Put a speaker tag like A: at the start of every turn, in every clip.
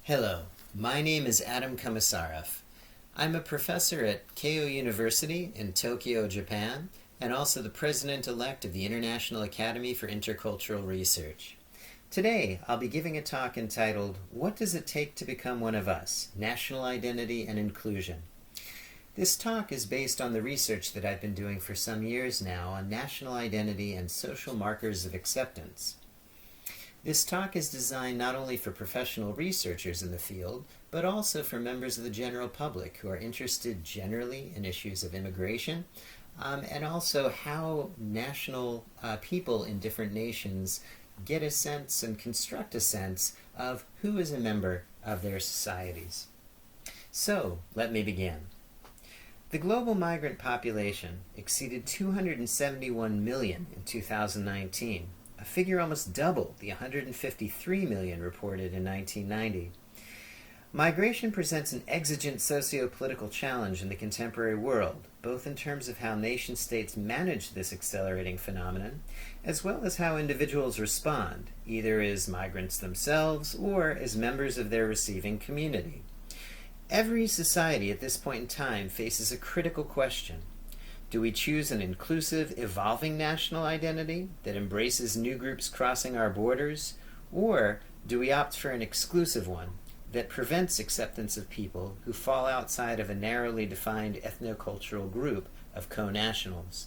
A: Hello, my name is Adam Komisarof. I'm a professor at Keio University in Tokyo, Japan, and also the president-elect of the International Academy for Intercultural Research. Today, I'll be giving a talk entitled, What Does It Take to Become One of Us? National Identity and Inclusion. This talk is based on the research that I've been doing for some years now on national identity and social markers of acceptance. This talk is designed not only for professional researchers in the field, but also for members of the general public who are interested generally in issues of immigration, and also how national people in different nations get a sense and construct a sense of who is a member of their societies. So, let me begin. The global migrant population exceeded 271 million in 2019, a figure almost double the 153 million reported in 1990. Migration presents an exigent socio-political challenge in the contemporary world, both in terms of how nation-states manage this accelerating phenomenon, as well as how individuals respond, either as migrants themselves or as members of their receiving community. Every society at this point in time faces a critical question. Do we choose an inclusive, evolving national identity that embraces new groups crossing our borders, or do we opt for an exclusive one that prevents acceptance of people who fall outside of a narrowly defined ethnocultural group of co-nationals?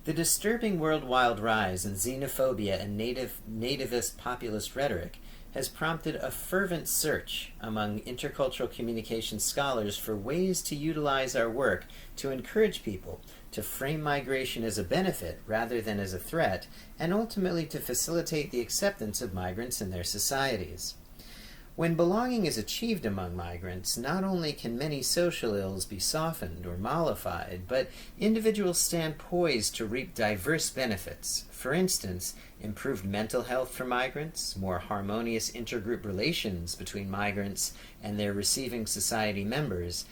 A: The disturbing worldwide rise in xenophobia and nativist populist rhetoric has prompted a fervent search among intercultural communication scholars for ways to utilize our work to encourage people to frame migration as a benefit rather than as a threat, and ultimately to facilitate the acceptance of migrants in their societies. When belonging is achieved among migrants, not only can many social ills be softened or mollified, but individuals stand poised to reap diverse benefits. For instance, improved mental health for migrants, more harmonious intergroup relations between migrants and their receiving society members,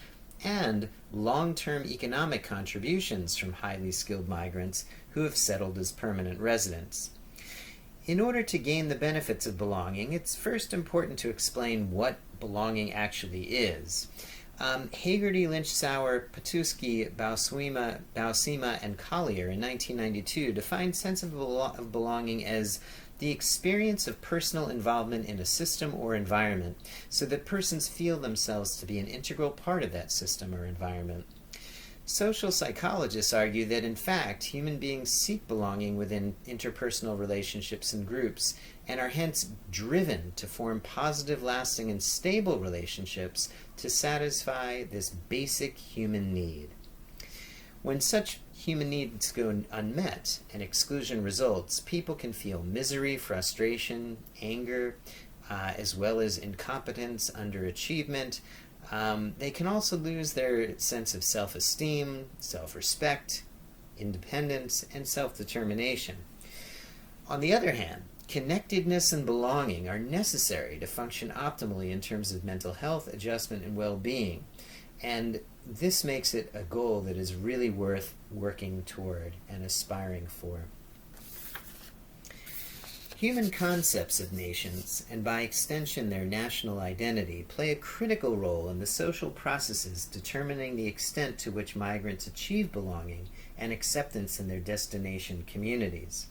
A: and long-term economic contributions from highly skilled migrants who have settled as permanent residents. In order to gain the benefits of belonging, it's first important to explain what belonging actually is. Hagerty, Lynch, Sauer, Patuski, Bausima, and Collier in 1992 defined sense of belonging as the experience of personal involvement in a system or environment, so that persons feel themselves to be an integral part of that system or environment. Social psychologists argue that, in fact, human beings seek belonging within interpersonal relationships and groups, and are hence driven to form positive, lasting, and stable relationships to satisfy this basic human need. When such human needs go unmet and exclusion results, people can feel misery, frustration, anger, as well as incompetence, underachievement. They can also lose their sense of self-esteem, self-respect, independence, and self-determination. On the other hand, connectedness and belonging are necessary to function optimally in terms of mental health, adjustment, and well-being, and this makes it a goal that is really worth working toward and aspiring for. Human concepts of nations, and by extension their national identity, play a critical role in the social processes determining the extent to which migrants achieve belonging and acceptance in their destination communities.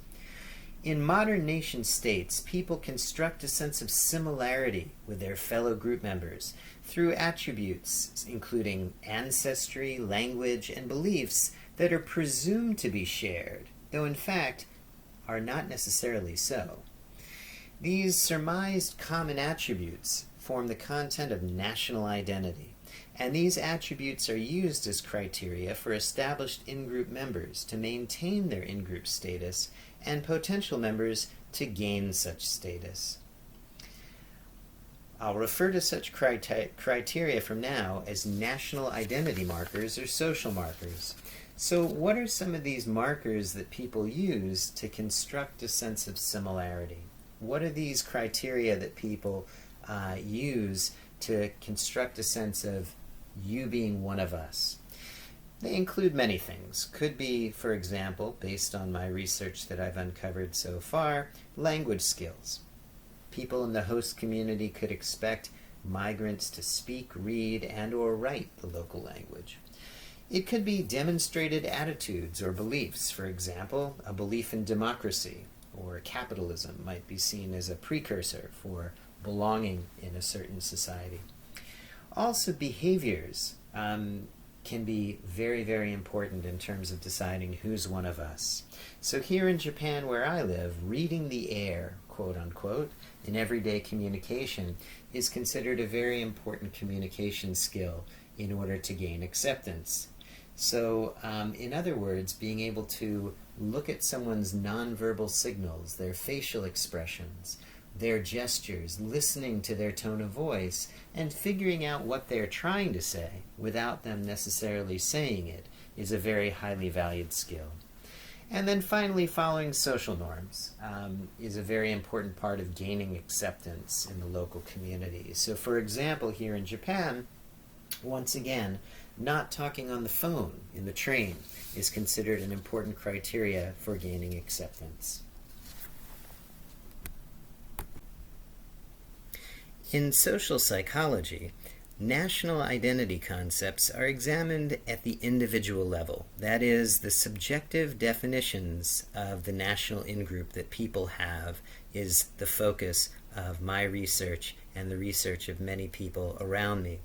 A: In modern nation-states, people construct a sense of similarity with their fellow group members through attributes including ancestry, language, and beliefs that are presumed to be shared, though in fact are not necessarily so. These surmised common attributes form the content of national identity, and these attributes are used as criteria for established in-group members to maintain their in-group status and potential members to gain such status. I'll refer to such criteria from now as national identity markers or social markers. So what are some of these markers that people use to construct a sense of similarity? What are these criteria that people use to construct a sense of you being one of us? They include many things. Could be, for example, based on my research that I've uncovered so far, language skills. People in the host community could expect migrants to speak, read, and or write the local language. It could be demonstrated attitudes or beliefs. For example, a belief in democracy or capitalism might be seen as a precursor for belonging in a certain society. Also, behaviors can be very, very important in terms of deciding who's one of us. So here in Japan, where I live, reading the air, quote unquote, in everyday communication is considered a very important communication skill in order to gain acceptance. So, in other words, being able to look at someone's nonverbal signals, their facial expressions, their gestures, listening to their tone of voice, and figuring out what they're trying to say without them necessarily saying it is a very highly valued skill. And then finally, following social norms is a very important part of gaining acceptance in the local community. So for example, here in Japan, once again, not talking on the phone in the train is considered an important criteria for gaining acceptance. In social psychology, national identity concepts are examined at the individual level. That is, the subjective definitions of the national in-group that people have is the focus of my research and the research of many people around me.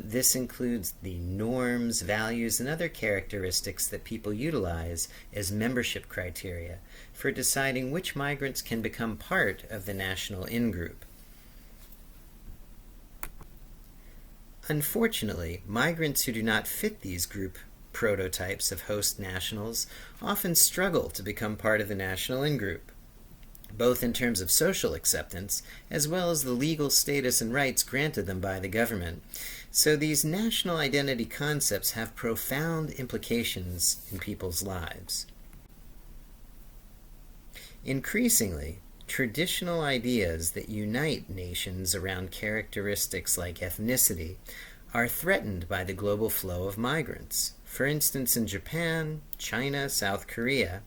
A: This includes the norms, values, and other characteristics that people utilize as membership criteria for deciding which migrants can become part of the national in-group. Unfortunately, migrants who do not fit these group prototypes of host nationals often struggle to become part of the national in-group, both in terms of social acceptance as well as the legal status and rights granted them by the government. So these national identity concepts have profound implications in people's lives. Increasingly, traditional ideas that unite nations around characteristics like ethnicity are threatened by the global flow of migrants. For instance, in Japan, China, and South Korea,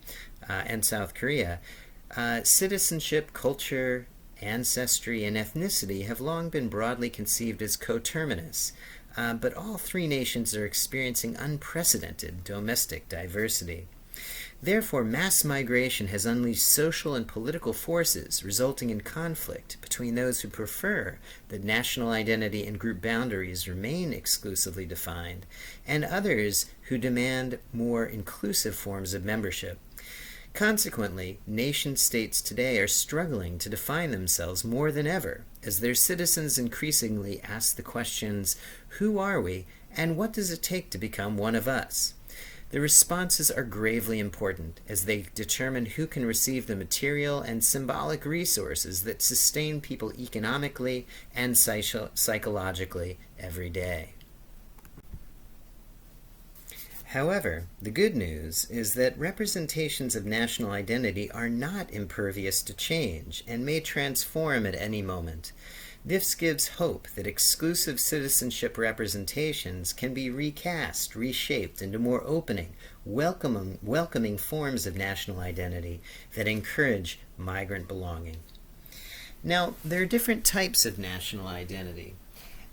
A: citizenship, culture, ancestry, and ethnicity have long been broadly conceived as coterminous, but all three nations are experiencing unprecedented domestic diversity. Therefore, mass migration has unleashed social and political forces, resulting in conflict between those who prefer that national identity and group boundaries remain exclusively defined, and others who demand more inclusive forms of membership. Consequently, nation-states today are struggling to define themselves more than ever, as their citizens increasingly ask the questions, who are we, and what does it take to become one of us? The responses are gravely important as they determine who can receive the material and symbolic resources that sustain people economically and psychologically every day. However, the good news is that representations of national identity are not impervious to change and may transform at any moment. This gives hope that exclusive citizenship representations can be recast, reshaped into more opening, welcoming forms of national identity that encourage migrant belonging. Now, there are different types of national identity.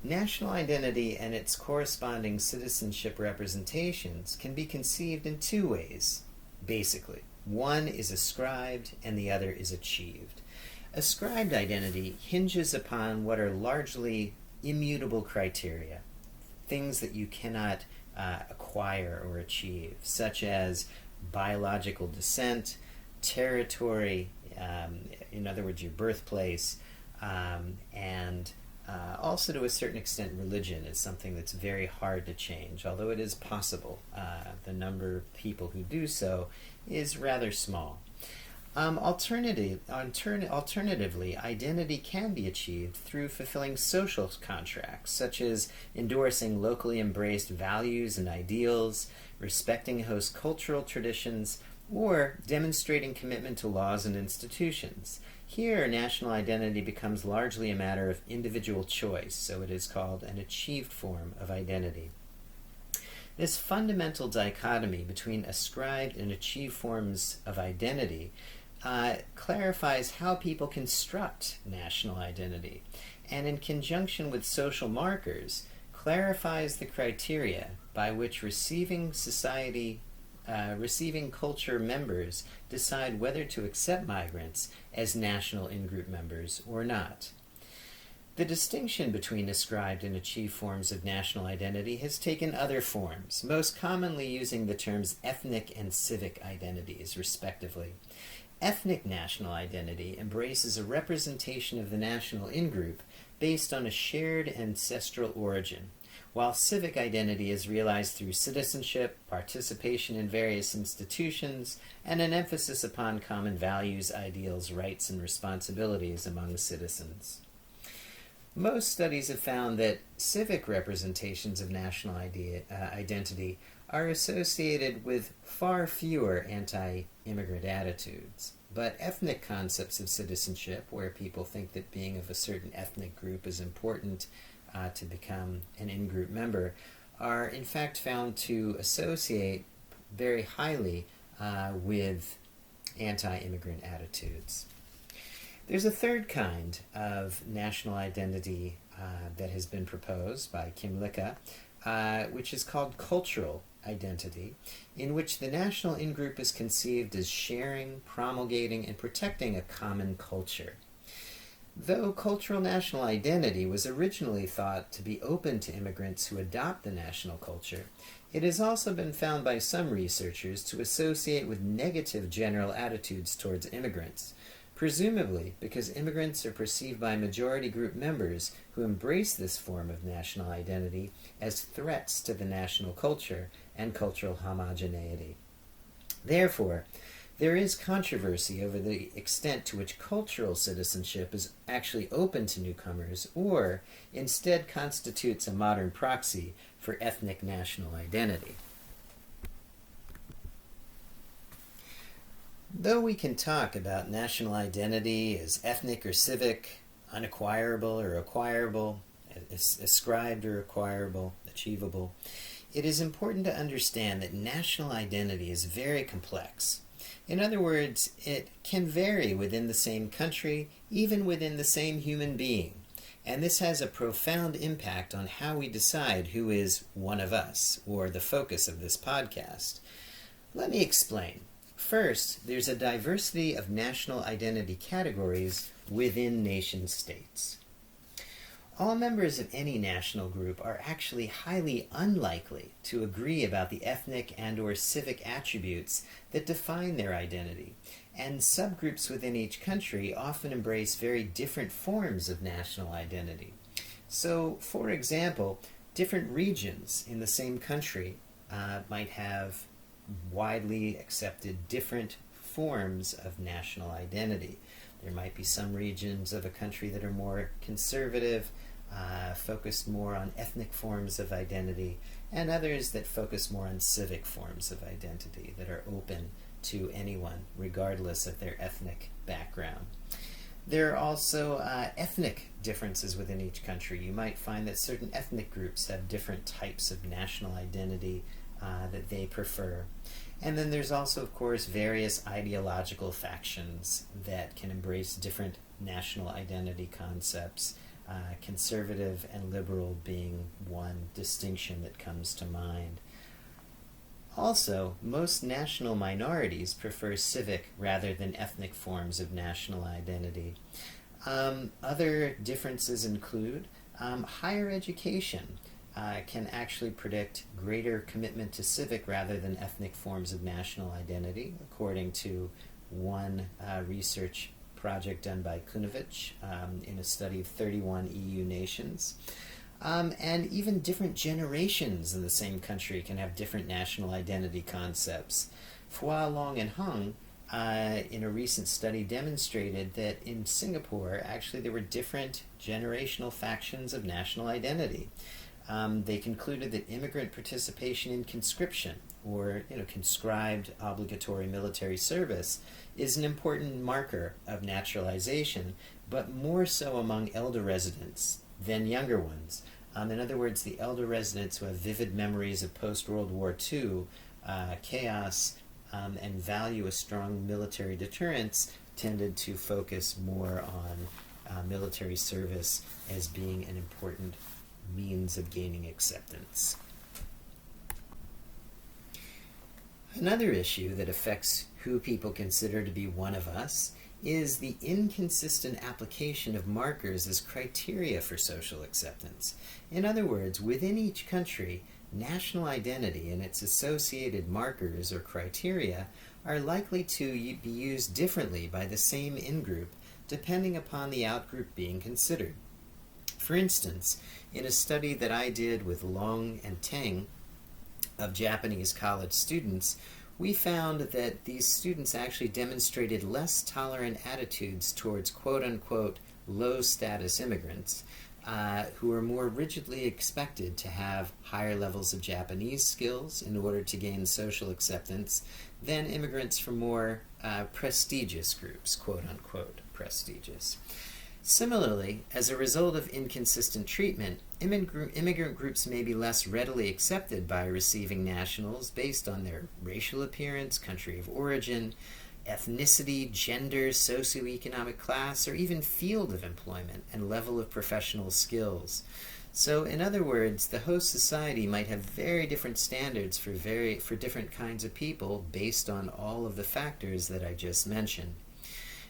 A: National identity and its corresponding citizenship representations can be conceived in two ways, basically. One is ascribed and the other is achieved. Ascribed identity hinges upon what are largely immutable criteria, things that you cannot acquire or achieve, such as biological descent, territory, in other words, your birthplace, and also to a certain extent religion is something that's very hard to change, although it is possible. The number of people who do so is rather small. Alternatively, identity can be achieved through fulfilling social contracts, such as endorsing locally embraced values and ideals, respecting host cultural traditions, or demonstrating commitment to laws and institutions. Here, national identity becomes largely a matter of individual choice, so it is called an achieved form of identity. This fundamental dichotomy between ascribed and achieved forms of identity clarifies how people construct national identity, and in conjunction with social markers, clarifies the criteria by which receiving culture members decide whether to accept migrants as national in-group members or not. The distinction between ascribed and achieved forms of national identity has taken other forms, most commonly using the terms ethnic and civic identities, respectively. Ethnic national identity embraces a representation of the national in-group based on a shared ancestral origin, while civic identity is realized through citizenship, participation in various institutions, and an emphasis upon common values, ideals, rights, and responsibilities among citizens. Most studies have found that civic representations of national identity are associated with far fewer anti-immigrant attitudes. But ethnic concepts of citizenship, where people think that being of a certain ethnic group is important to become an in-group member, are in fact found to associate very highly with anti-immigrant attitudes. There's a third kind of national identity that has been proposed by Kim Licka, which is called cultural identity, in which the national in-group is conceived as sharing, promulgating, and protecting a common culture. Though cultural national identity was originally thought to be open to immigrants who adopt the national culture, it has also been found by some researchers to associate with negative general attitudes towards immigrants, presumably because immigrants are perceived by majority group members who embrace this form of national identity as threats to the national culture and cultural homogeneity. Therefore, there is controversy over the extent to which cultural citizenship is actually open to newcomers or instead constitutes a modern proxy for ethnic national identity. Though we can talk about national identity as ethnic or civic, unacquirable or acquirable, ascribed or acquirable, achievable, it is important to understand that national identity is very complex. In other words, it can vary within the same country, even within the same human being, and this has a profound impact on how we decide who is one of us, or the focus of this podcast. Let me explain. First, there's a diversity of national identity categories within nation-states. All members of any national group are actually highly unlikely to agree about the ethnic and/or civic attributes that define their identity, and subgroups within each country often embrace very different forms of national identity. So, for example, different regions in the same country might have widely accepted different forms of national identity. There might be some regions of a country that are more conservative, focused more on ethnic forms of identity, and others that focus more on civic forms of identity that are open to anyone, regardless of their ethnic background. There are also ethnic differences within each country. You might find that certain ethnic groups have different types of national identity that they prefer. And then there's also, of course, various ideological factions that can embrace different national identity concepts, conservative and liberal being one distinction that comes to mind. Also, most national minorities prefer civic rather than ethnic forms of national identity. Other differences include higher education can actually predict greater commitment to civic rather than ethnic forms of national identity, according to one research project done by Kunovich in a study of 31 EU nations. And even different generations in the same country can have different national identity concepts. Phua Long and Hung, in a recent study, demonstrated that in Singapore, actually there were different generational factions of national identity. They concluded that immigrant participation in conscription, or conscribed obligatory military service, is an important marker of naturalization, but more so among elder residents than younger ones. In other words, the elder residents who have vivid memories of post-World War II chaos and value a strong military deterrence tended to focus more on military service as being an important means of gaining acceptance. Another issue that affects who people consider to be one of us is the inconsistent application of markers as criteria for social acceptance. In other words, within each country, national identity and its associated markers or criteria are likely to be used differently by the same in-group depending upon the out-group being considered. For instance, in a study that I did with Long and Teng of Japanese college students, we found that these students actually demonstrated less tolerant attitudes towards quote-unquote low-status immigrants who are more rigidly expected to have higher levels of Japanese skills in order to gain social acceptance than immigrants from more prestigious groups, quote-unquote prestigious. Similarly, as a result of inconsistent treatment, immigrant groups may be less readily accepted by receiving nationals based on their racial appearance, country of origin, ethnicity, gender, socioeconomic class, or even field of employment and level of professional skills. So, in other words, the host society might have very different standards for different kinds of people based on all of the factors that I just mentioned.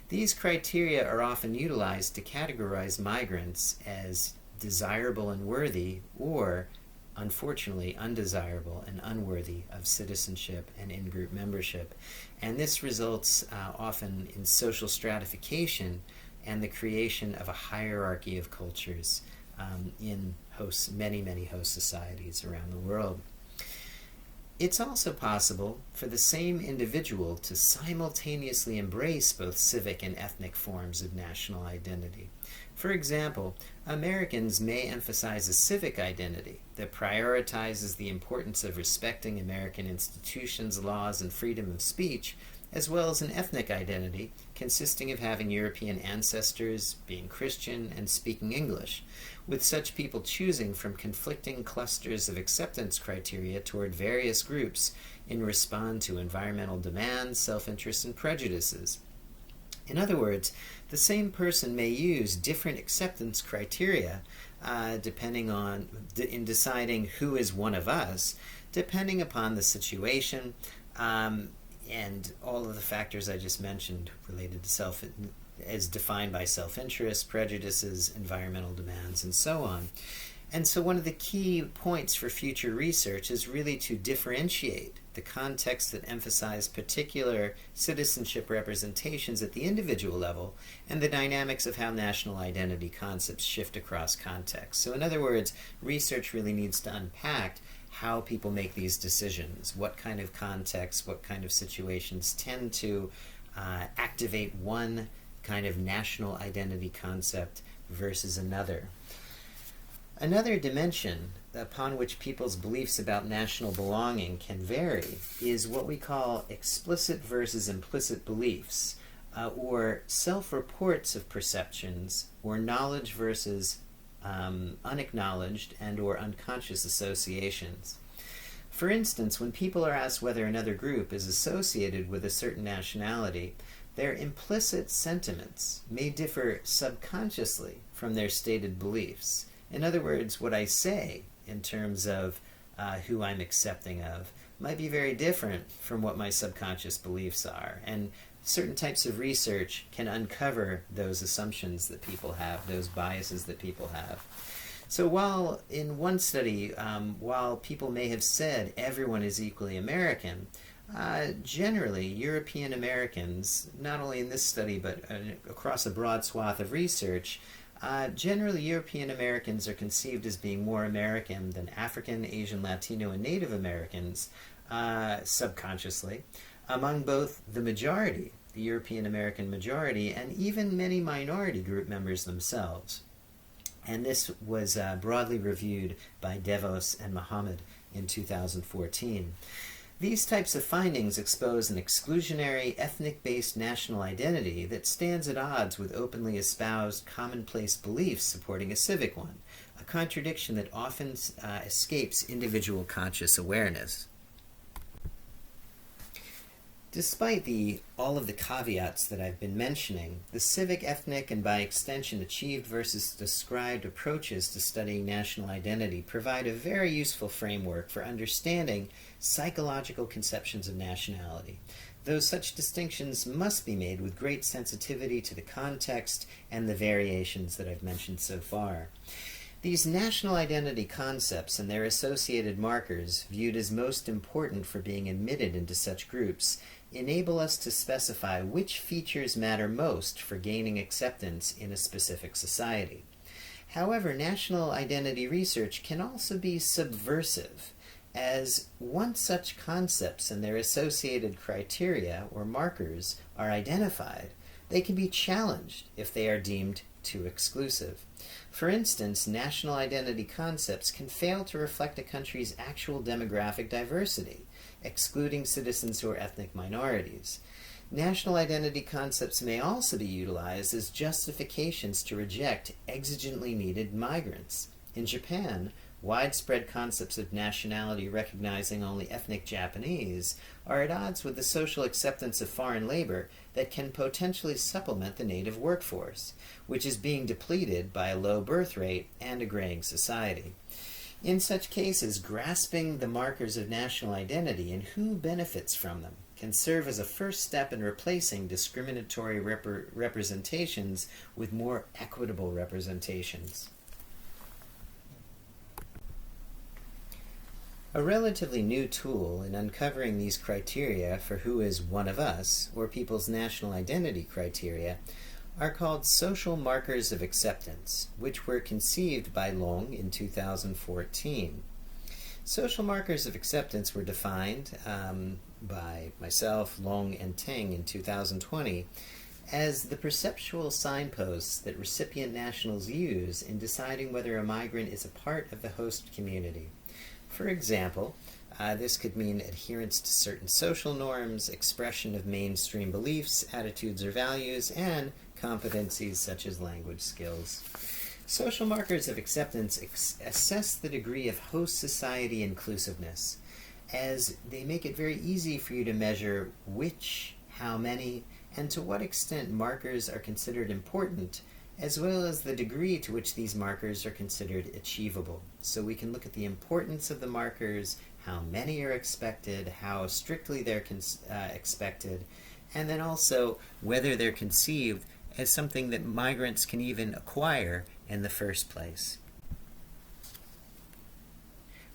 A: These criteria are often utilized to categorize migrants as desirable and worthy, or, unfortunately, undesirable and unworthy of citizenship and in-group membership. And this results often in social stratification and the creation of a hierarchy of cultures in many host societies around the world. It's also possible for the same individual to simultaneously embrace both civic and ethnic forms of national identity. For example, Americans may emphasize a civic identity that prioritizes the importance of respecting American institutions, laws, and freedom of speech, as well as an ethnic identity consisting of having European ancestors, being Christian, and speaking English, with such people choosing from conflicting clusters of acceptance criteria toward various groups in response to environmental demands, self-interest, and prejudices. In other words, the same person may use different acceptance criteria in deciding who is one of us, depending upon the situation, and all of the factors I just mentioned related to as defined by self-interest, prejudices, environmental demands, and so on. And so one of the key points for future research is really to differentiate the contexts that emphasize particular citizenship representations at the individual level and the dynamics of how national identity concepts shift across contexts. So in other words, research really needs to unpack how people make these decisions, what kind of contexts, what kind of situations tend to activate one kind of national identity concept versus another. Another dimension upon which people's beliefs about national belonging can vary is what we call explicit versus implicit beliefs, or self-reports of perceptions, or knowledge versus unacknowledged and or unconscious associations. For instance, when people are asked whether another group is associated with a certain nationality, their implicit sentiments may differ subconsciously from their stated beliefs. In other words, what I say in terms of who I'm accepting of might be very different from what my subconscious beliefs are. And certain types of research can uncover those assumptions that people have, those biases that people have. So while in one study, while people may have said everyone is equally American, generally European Americans, not only in this study but across a broad swath of research, generally European Americans are conceived as being more American than African, Asian, Latino, and Native Americans, subconsciously, among both the majority, the European American majority, and even many minority group members themselves. And this was broadly reviewed by Devos and Mohammed in 2014. These types of findings expose an exclusionary, ethnic-based national identity that stands at odds with openly espoused commonplace beliefs supporting a civic one, a contradiction that often escapes individual conscious awareness. Despite all of the caveats that I've been mentioning, the civic, ethnic, and by extension achieved versus described approaches to studying national identity provide a very useful framework for understanding psychological conceptions of nationality, though such distinctions must be made with great sensitivity to the context and the variations that I've mentioned so far. These national identity concepts and their associated markers, viewed as most important for being admitted into such groups, enable us to specify which features matter most for gaining acceptance in a specific society. However, national identity research can also be subversive, as once such concepts and their associated criteria or markers are identified, they can be challenged if they are deemed too exclusive. For instance, national identity concepts can fail to reflect a country's actual demographic diversity, excluding citizens who are ethnic minorities. National identity concepts may also be utilized as justifications to reject exigently needed migrants. In Japan, widespread concepts of nationality recognizing only ethnic Japanese are at odds with the social acceptance of foreign labor that can potentially supplement the native workforce, which is being depleted by a low birth rate and a graying society. In such cases, grasping the markers of national identity and who benefits from them can serve as a first step in replacing discriminatory representations with more equitable representations. A relatively new tool in uncovering these criteria for who is one of us, or people's national identity criteria, are called social markers of acceptance, which were conceived by Long in 2014. Social markers of acceptance were defined by myself, Long, and Teng in 2020 as the perceptual signposts that recipient nationals use in deciding whether a migrant is a part of the host community. For example, this could mean adherence to certain social norms, expression of mainstream beliefs, attitudes or values, and competencies such as language skills. Social markers of acceptance assess the degree of host society inclusiveness, as they make it very easy for you to measure which, how many, and to what extent markers are considered important, as well as the degree to which these markers are considered achievable. So we can look at the importance of the markers, how many are expected, how strictly they're expected, and then also whether they're conceived as something that migrants can even acquire in the first place.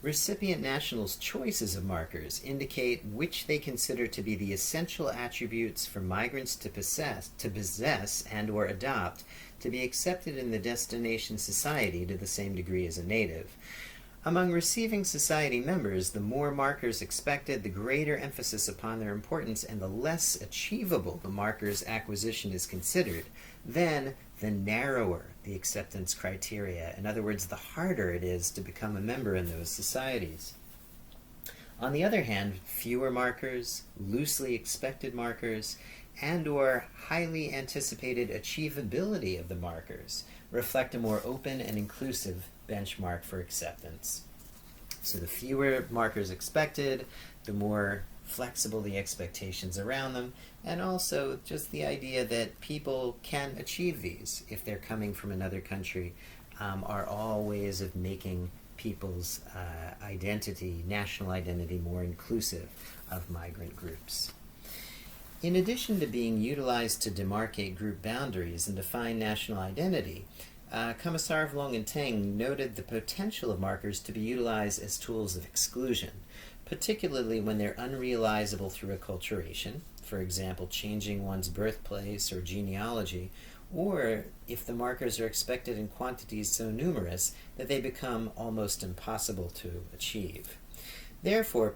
A: Recipient nationals' choices of markers indicate which they consider to be the essential attributes for migrants to possess and or adopt to be accepted in the destination society to the same degree as a native. Among receiving society members, the more markers expected, the greater emphasis upon their importance, and the less achievable the marker's acquisition is considered, then the narrower the acceptance criteria. In other words, the harder it is to become a member in those societies. On the other hand, fewer markers, loosely expected markers, and or highly anticipated achievability of the markers reflect a more open and inclusive benchmark for acceptance. So the fewer markers expected, the more flexible the expectations around them, and also just the idea that people can achieve these if they're coming from another country are all ways of making people's identity, national identity, more inclusive of migrant groups. In addition to being utilized to demarcate group boundaries and define national identity, Komisarof, Long, and Teng noted the potential of markers to be utilized as tools of exclusion, particularly when they're unrealizable through acculturation, for example, changing one's birthplace or genealogy, or if the markers are expected in quantities so numerous that they become almost impossible to achieve. Therefore,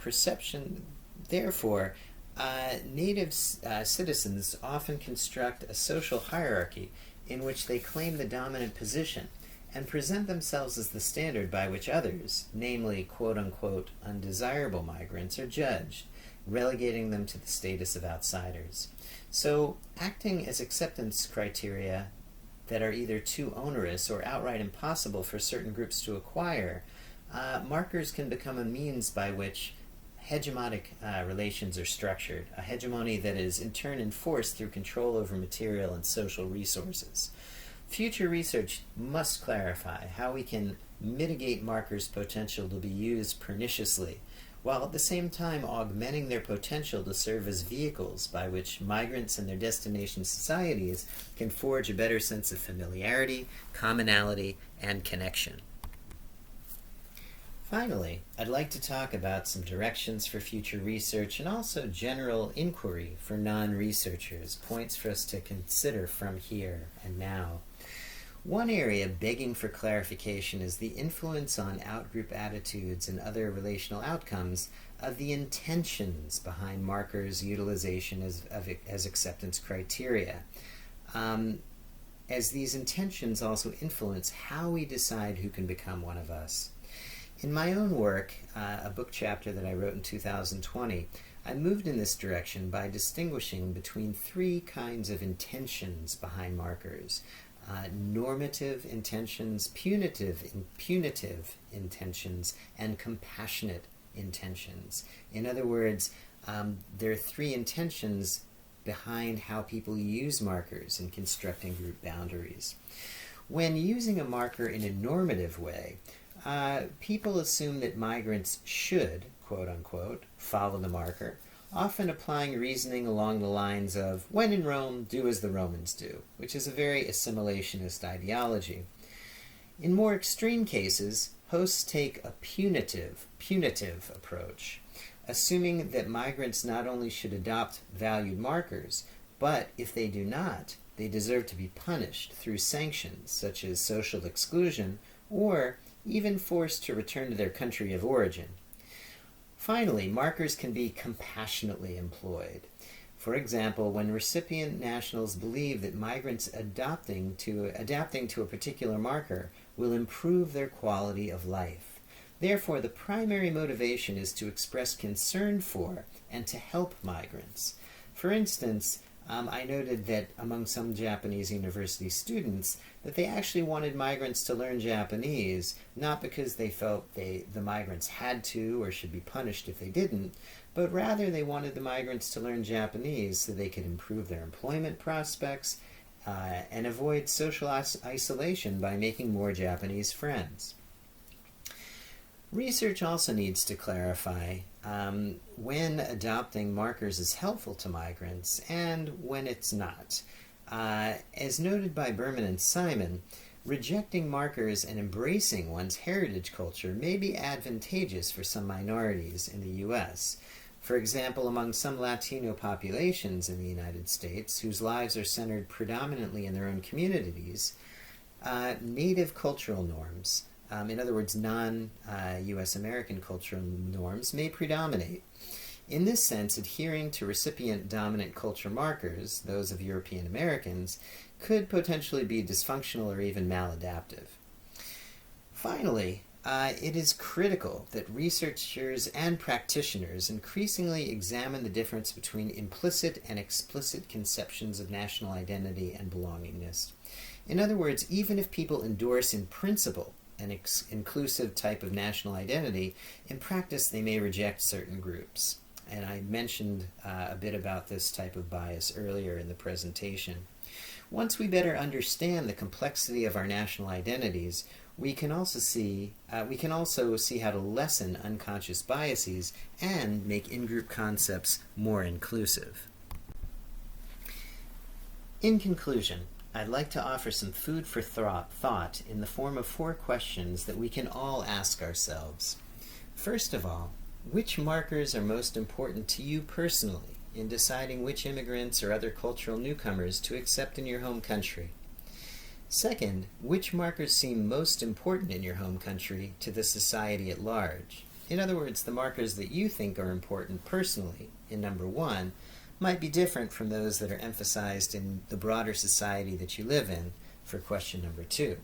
A: native citizens often construct a social hierarchy in which they claim the dominant position and present themselves as the standard by which others, namely quote-unquote undesirable migrants, are judged, relegating them to the status of outsiders. So, acting as acceptance criteria that are either too onerous or outright impossible for certain groups to acquire, markers can become a means by which hegemonic relations are structured, a hegemony that is in turn enforced through control over material and social resources. Future research must clarify how we can mitigate markers' potential to be used perniciously, while at the same time augmenting their potential to serve as vehicles by which migrants and their destination societies can forge a better sense of familiarity, commonality, and connection. Finally, I'd like to talk about some directions for future research and also general inquiry for non-researchers, points for us to consider from here and now. One area begging for clarification is the influence on outgroup attitudes and other relational outcomes of the intentions behind markers' utilization as acceptance criteria, as these intentions also influence how we decide who can become one of us. In my own work, a book chapter that I wrote in 2020, I moved in this direction by distinguishing between three kinds of intentions behind markers. Normative intentions, punitive intentions, and compassionate intentions. In other words, there are three intentions behind how people use markers in constructing group boundaries. When using a marker in a normative way, people assume that migrants should, quote unquote, follow the marker, often applying reasoning along the lines of, when in Rome, do as the Romans do, which is a very assimilationist ideology. In more extreme cases, hosts take a punitive approach, assuming that migrants not only should adopt valued markers, but if they do not, they deserve to be punished through sanctions such as social exclusion or even forced to return to their country of origin. Finally, markers can be compassionately employed. For example, when recipient nationals believe that migrants adapting to a particular marker will improve their quality of life. Therefore, the primary motivation is to express concern for and to help migrants. For instance, I noted that among some Japanese university students that they actually wanted migrants to learn Japanese, not because they felt the migrants had to or should be punished if they didn't, but rather they wanted the migrants to learn Japanese so they could improve their employment prospects and avoid social isolation by making more Japanese friends. Research also needs to clarify when adopting markers is helpful to migrants and when it's not. As noted by Berman and Simon, rejecting markers and embracing one's heritage culture may be advantageous for some minorities in the U.S. For example, among some Latino populations in the United States, whose lives are centered predominantly in their own communities, native cultural norms, in other words, non-U.S. American cultural norms, may predominate. In this sense, adhering to recipient-dominant culture markers, those of European Americans, could potentially be dysfunctional or even maladaptive. Finally, it is critical that researchers and practitioners increasingly examine the difference between implicit and explicit conceptions of national identity and belongingness. In other words, even if people endorse in principle an inclusive type of national identity, in practice they may reject certain groups. And I mentioned a bit about this type of bias earlier in the presentation. Once we better understand the complexity of our national identities, we can also see how to lessen unconscious biases and make in-group concepts more inclusive. In conclusion, I'd like to offer some food for thought in the form of 4 questions that we can all ask ourselves. First of all, which markers are most important to you personally in deciding which immigrants or other cultural newcomers to accept in your home country? Second, which markers seem most important in your home country to the society at large? In other words, the markers that you think are important personally in number 1 might be different from those that are emphasized in the broader society that you live in for question number 2.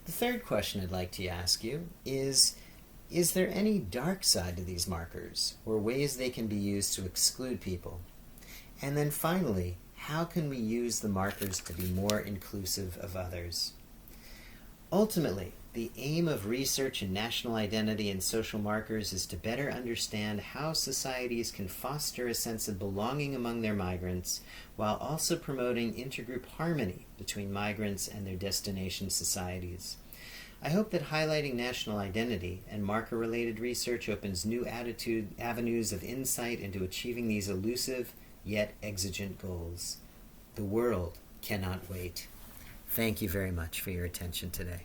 A: The third question I'd like to ask you is there any dark side to these markers, or ways they can be used to exclude people? And then finally, how can we use the markers to be more inclusive of others? Ultimately, the aim of research in national identity and social markers is to better understand how societies can foster a sense of belonging among their migrants while also promoting intergroup harmony between migrants and their destination societies. I hope that highlighting national identity and marker-related research opens new avenues of insight into achieving these elusive yet exigent goals. The world cannot wait. Thank you very much for your attention today.